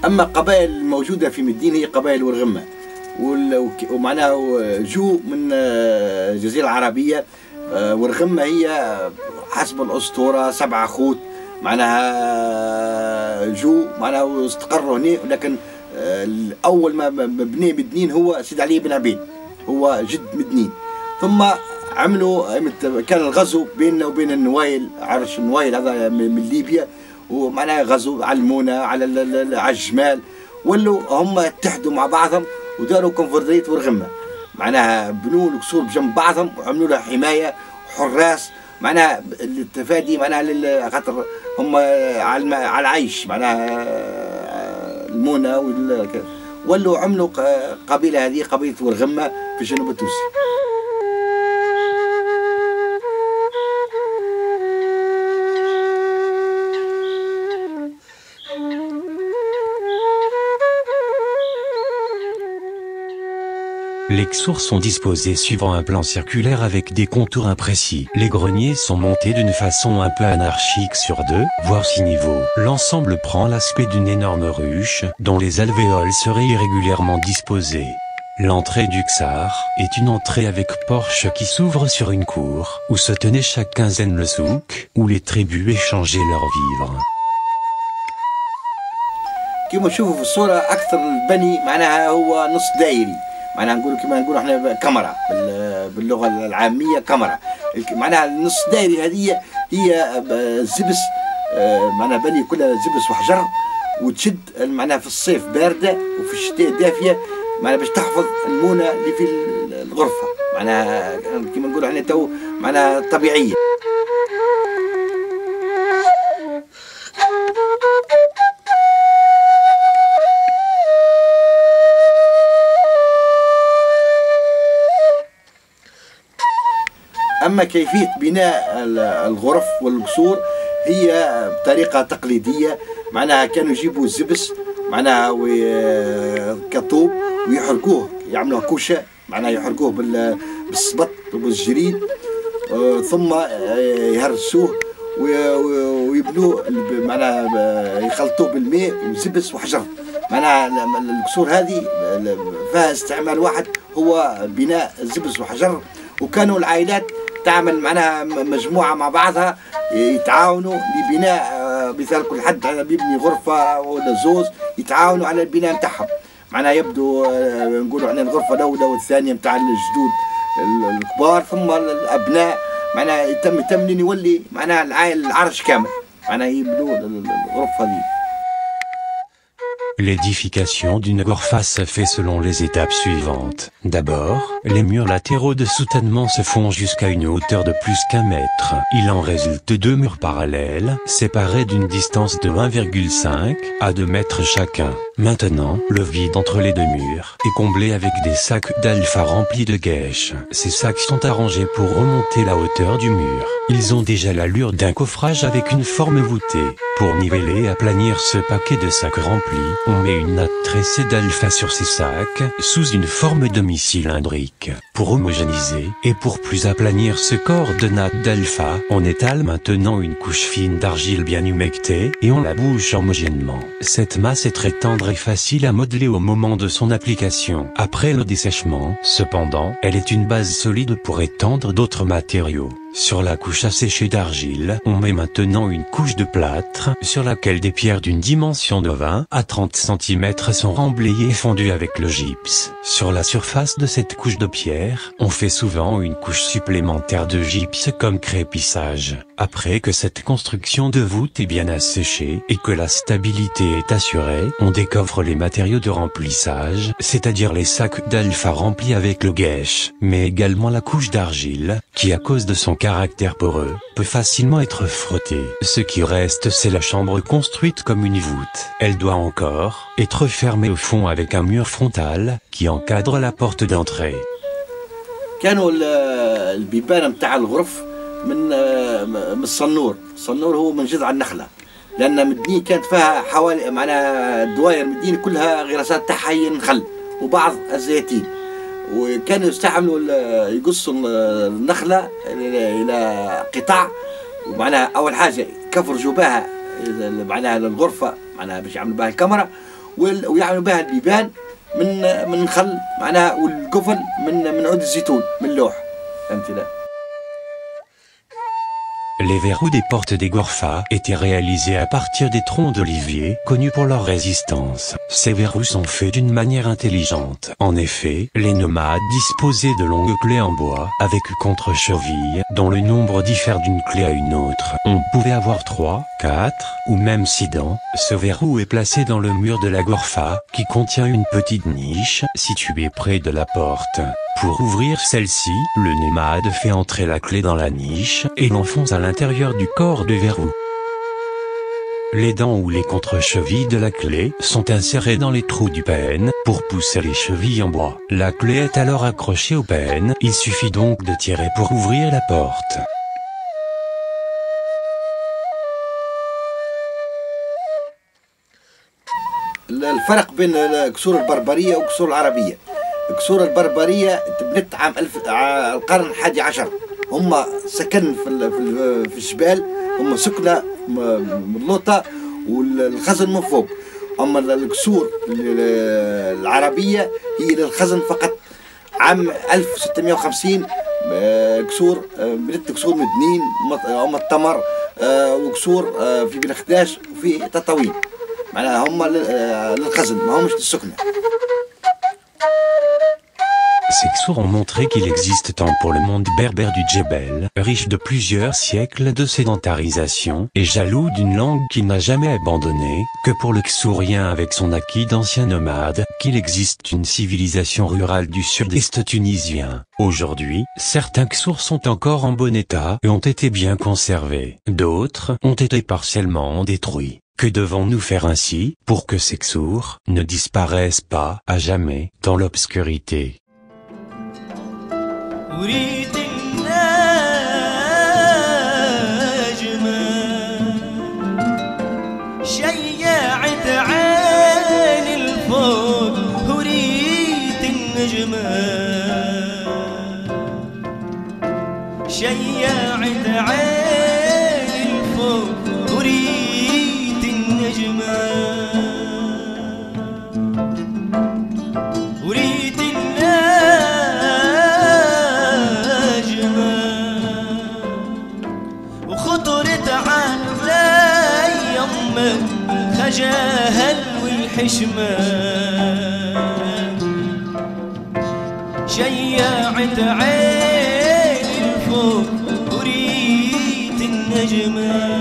اما قبائل الموجوده في مدين هي قبائل ورغمه، ومعناها جو من الجزيره العربيه. ورغمه هي حسب الاسطوره 7 خوت، معناها جو معناها واستقروا هنا، ولكن اول ما بني مدنين هو سيد علي بن عبيد، هو جد مدنين. ثم عملوا كان الغزو بيننا وبين النوايل، عرش النوايل هذا من ليبيا، ومعناها غزو على المونة على الجمال، ولوا هم اتحدوا مع بعضهم وداروا كونفدرالية ورغمة، معناها بنوا القصور بجنب بعضهم وعملوا لها حماية وحراس، معناها التفادي، معناها خاطر هم على العيش، معناها المونة ولوا عملوا قبيلة هذه قبيلة ورغمة في الجنوب التونسي. Les xours sont disposés suivant un plan circulaire avec des contours imprécis. Les greniers sont montés d'une façon un peu anarchique sur 2, voire 6 niveaux. L'ensemble prend l'aspect d'une énorme ruche, dont les alvéoles seraient irrégulièrement disposés. L'entrée du Ksar est une entrée avec porche qui s'ouvre sur une cour, où se tenait chaque quinzaine le souk, où les tribus échangeaient leurs vivres. كما نشوفوا في الصورة أكثر البني معناها هو نص دائري، معناها نقولوا كما نقولوا احنا كاميرا باللغه العاميه كاميرا، معناها النص دائري هذه هي زبس، معناها بني كلها زبس وحجر، وتشد معناها في الصيف بارده وفي الشتاء دافيه، معناها باش تحفظ المونه اللي في الغرفه، معناها كما نقولوا احنا تو معناها طبيعيه. أما كيفية بناء الغرف والقصور هي بطريقة تقليدية، معناها كانوا يجيبوا الزبس معناها كطوب ويحرقوه، يعملوه كوشة، معناها يحرقوه بالصبط وبالجريد، ثم يهرسوه ويبنوه، معناها يخلطوه بالماء وزبس وحجر. معناها القصور هذه فيها استعمال واحد هو بناء زبس وحجر، وكانوا العائلات تعمل معناها مجموعة مع بعضها يتعاونوا لبناء، مثال كل حد بيبني غرفة ولا زوز يتعاونوا على البناء نتاعهم، معناها يبدو نقولوا عندنا الغرفة الأولى والثانية نتاع الجدود الكبار، ثم الأبناء معناها يتم يولي معناها العائلة العرش كامل، معناها يبنوا الغرفة دي. L'édification d'une gorfa se fait selon les étapes suivantes. D'abord, les murs latéraux de soutènement se font jusqu'à une hauteur de plus qu'1 mètre. Il en résulte 2 murs parallèles, séparés d'une distance de 1,5 à 2 mètres chacun. Maintenant, le vide entre les 2 murs est comblé avec des sacs d'alpha remplis de guèches. Ces sacs sont arrangés pour remonter la hauteur du mur. Ils ont déjà l'allure d'un coffrage avec une forme voûtée. Pour niveler et aplanir ce paquet de sacs remplis, on met une natte tressée d'alpha sur ces sacs, sous une forme demi-cylindrique. Pour homogénéiser, et pour plus aplanir ce corps de natte d'alpha, on étale maintenant une couche fine d'argile bien humectée, et on la bouche homogènement. Cette masse est très tendre et facile à modeler au moment de son application. Après le dessèchement, cependant, elle est une base solide pour étendre d'autres matériaux. Sur la couche asséchée d'argile, on met maintenant une couche de plâtre, sur laquelle des pierres d'une dimension de 20 à 30 cm sont remblayées et fondues avec le gypse. Sur la surface de cette couche de pierre, on fait souvent une couche supplémentaire de gypse comme crépissage. Après que cette construction de voûte est bien asséchée et que la stabilité est assurée, on décoffre les matériaux de remplissage, c'est-à-dire les sacs d'alpha remplis avec le guèche, mais également la couche d'argile, qui à cause de son caractère poreux, peut facilement être frottée. Ce qui reste, c'est la chambre construite comme une voûte. Elle doit encore être fermée au fond avec un mur frontal qui encadre la porte d'entrée. كانوا البيبان متاع الغرف من الصنور، الصنور هو من جذع النخلة، لأن مدين كانت فيها حوالي معناها الدوائر مدين كلها غراسات تاعها هي النخل وبعض الزيتين، وكانوا يستعملوا يقصوا النخلة إلى قطع، ومعناها أول حاجة كفرجوا بها معناها الغرفة معناها باش يعملوا بها الكاميرا، ويعملوا بها البيبان من خل معناها، والقفل من عود الزيتون من لوح. فهمت لا؟ Les verrous des portes des Gorfas étaient réalisés à partir des troncs d'olivier, connus pour leur résistance. Ces verrous sont faits d'une manière intelligente. En effet, les nomades disposaient de longues clés en bois, avec contre-cheville, dont le nombre diffère d'une clé à une autre. On pouvait avoir 3, 4, ou même 6 dents. Ce verrou est placé dans le mur de la Gorfa, qui contient une petite niche, située près de la porte. Pour ouvrir celle-ci, le nomade fait entrer la clé dans la niche et l'enfonce à l'intérieur du corps de verrou. Les dents ou les contre-chevilles de la clé sont insérées dans les trous du pène pour pousser les chevilles en bois. La clé est alors accrochée au pène, il suffit donc de tirer pour ouvrir la porte. الفرق بين الكسور البربرية والكسور العربية. الكسور البربرية تبنت عام القرن الحادي عشر. هم سكن في الجبال، هم سكنة ملوطة والخزن من فوق. أما الكسور العربية هي للخزن فقط. عام 1650 كسور بنت كسور مدنين، هم التمر وكسور في بن خداش وفي تطاوين. معناها هم للخزن ما همش للسكنة. Ces ksours ont montré qu'il existe tant pour le monde berbère du Djebel, riche de plusieurs siècles de sédentarisation et jaloux d'une langue qu'il n'a jamais abandonnée, que pour le ksourien avec son acquis d'ancien nomade, qu'il existe une civilisation rurale du sud-est tunisien. Aujourd'hui, certains ksours sont encore en bon état et ont été bien conservés. D'autres ont été partiellement détruits. Que devons-nous faire ainsi pour que ces ksours ne disparaissent pas à jamais dans l'obscurité? أريد النجمة شيعت عين الفوق، أريد النجمة شيعت عين الفوق، أريد النجمة أريد خجاهل والحشمة شيعت عين الفوق، أريد النجمة